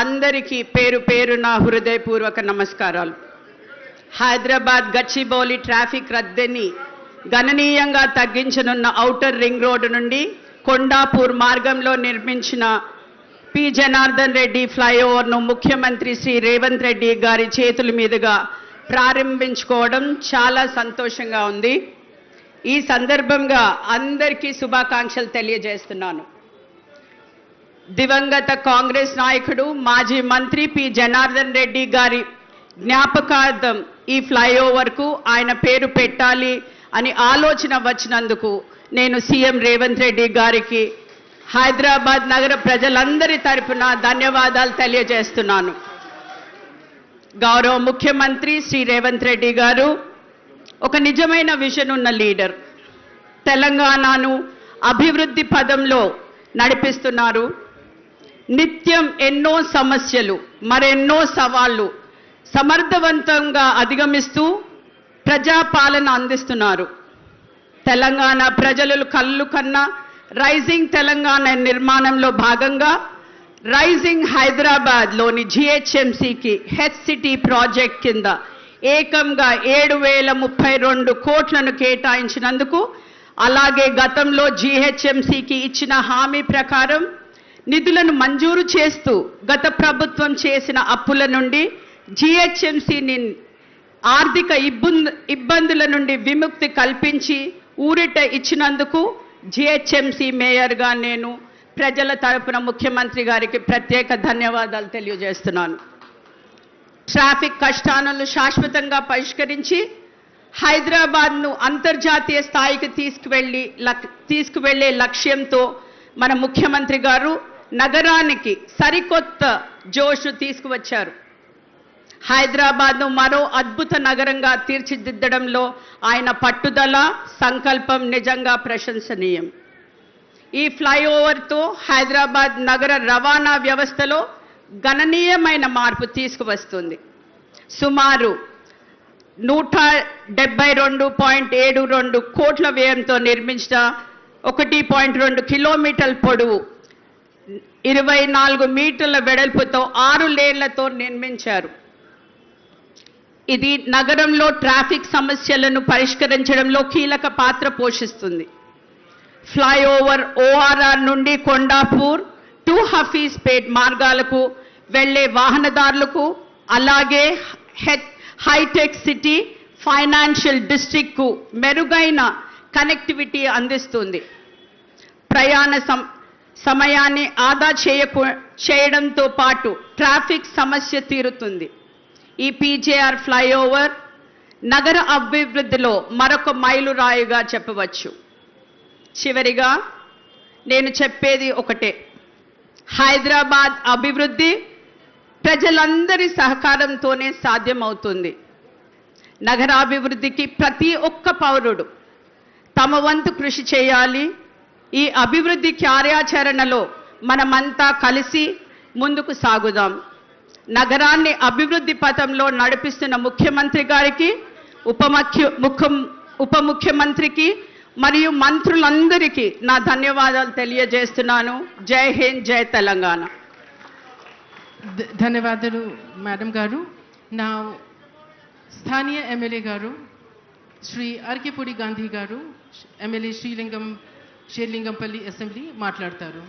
అందరికీ పేరు పేరున హృదయపూర్వక నమస్కారాలు. హైదరాబాద్ గచ్చిబౌలి ట్రాఫిక్ రద్దీని గణనీయంగా తగ్గించనున్న ఔటర్ రింగ్ రోడ్డు నుండి కొండాపూర్ మార్గంలో నిర్మించిన పి జనార్దన్ రెడ్డి ఫ్లైఓవర్ను ముఖ్యమంత్రి శ్రీ రేవంత్ రెడ్డి గారి చేతుల మీదుగా ప్రారంభించుకోవడం చాలా సంతోషంగా ఉంది. ఈ సందర్భంగా అందరికీ శుభాకాంక్షలు తెలియజేస్తున్నాను. దివంగత కాంగ్రెస్ నాయకుడు మాజీ మంత్రి పి జనార్దన్ రెడ్డి గారి జ్ఞాపకార్థం ఈ ఫ్లైఓవర్కు ఆయన పేరు పెట్టాలి అని ఆలోచన వచ్చినందుకు నేను సీఎం రేవంత్ రెడ్డి గారికి హైదరాబాద్ నగర ప్రజలందరి తరపున ధన్యవాదాలు తెలియజేస్తున్నాను. గౌరవ ముఖ్యమంత్రి శ్రీ రేవంత్ రెడ్డి గారు ఒక నిజమైన విజన్ ఉన్న లీడర్. తెలంగాణను అభివృద్ధి పదంలో నడిపిస్తున్నారు. నిత్యం ఎన్నో సమస్యలు, మరెన్నో సవాళ్లు సమర్థవంతంగా అధిగమిస్తూ ప్రజాపాలన అందిస్తున్నారు. తెలంగాణ ప్రజలు కళ్ళు కన్న రైజింగ్ తెలంగాణ నిర్మాణంలో భాగంగా రైజింగ్ హైదరాబాద్లోని జిహెచ్ఎంసీకి హెచ్ సిటీ ప్రాజెక్ట్ కింద ఏకంగా 7,032 కోట్లను కేటాయించినందుకు, అలాగే గతంలో జిహెచ్ఎంసీకి ఇచ్చిన హామీ ప్రకారం నిధులను మంజూరు చేస్తూ గత ప్రభుత్వం చేసిన అప్పుల నుండి జిహెచ్ఎంసీని ఆర్థిక ఇబ్బందుల నుండి విముక్తి కల్పించి ఊరిట ఇచ్చినందుకు జిహెచ్ఎంసీ మేయర్గా నేను ప్రజల తరపున ముఖ్యమంత్రి గారికి ప్రత్యేక ధన్యవాదాలు తెలియజేస్తున్నాను. ట్రాఫిక్ కష్టాలను శాశ్వతంగా పరిష్కరించి హైదరాబాద్ను అంతర్జాతీయ స్థాయికి తీసుకువెళ్లే లక్ష్యంతో మన ముఖ్యమంత్రి గారు నగరానికి సరికొత్త జోష్ తీసుకువచ్చారు. హైదరాబాద్ను మరో అద్భుత నగరంగా తీర్చిదిద్దడంలో ఆయన పట్టుదల, సంకల్పం నిజంగా ప్రశంసనీయం. ఈ ఫ్లైఓవర్తో హైదరాబాద్ నగర రవాణా వ్యవస్థలో గణనీయమైన మార్పు తీసుకువస్తుంది. సుమారు 172.72 కోట్ల వ్యయంతో నిర్మించిన 1.2 కిలోమీటర్ల పొడవు, 24 మీటర్ల వెడల్పుతో 6 లేన్లతో నిర్మించారు. ఇది నగరంలో ట్రాఫిక్ సమస్యలను పరిష్కరించడంలో కీలక పాత్ర పోషిస్తుంది. ఫ్లైఓవర్ ఓఆర్ఆర్ నుండి కొండాపూర్ టు హఫీజ్పేట్ మార్గాలకు వెళ్లే వాహనదారులకు, అలాగే హైటెక్ సిటీ ఫైనాన్షియల్ డిస్ట్రిక్ట్కు మెరుగైన కనెక్టివిటీ అందిస్తుంది. ప్రయాణ సమయాన్ని ఆదా చేయడంతో పాటు ట్రాఫిక్ సమస్య తీరుతుంది. ఈ పీజేఆర్ ఫ్లైఓవర్ నగర అభివృద్ధిలో మరొక మైలురాయిగా చెప్పవచ్చు. చివరిగా నేను చెప్పేది ఒకటే, హైదరాబాద్ అభివృద్ధి ప్రజలందరి సహకారంతోనే సాధ్యమవుతుంది. నగరాభివృద్ధికి ప్రతి ఒక్క పౌరుడు తమ వంతు కృషి చేయాలి. ఈ అభివృద్ధి కార్యాచరణలో మనమంతా కలిసి ముందుకు సాగుదాం. నగరాన్ని అభివృద్ధి పథంలో నడిపిస్తున్న ముఖ్యమంత్రి గారికి, ఉప ముఖ్యమంత్రికి మరియు మంత్రులందరికీ నా ధన్యవాదాలు తెలియజేస్తున్నాను. జై హింద్, జై తెలంగాణ. ధన్యవాదాలు మేడం గారు. నా స్థానియ ఎమ్మెల్యే గారు శ్రీ అర్కిపూడి గాంధీ గారు, ఎమ్మెల్యే షేర్లింగంపల్లి అసెంబ్లీ మాట్లాడతారు.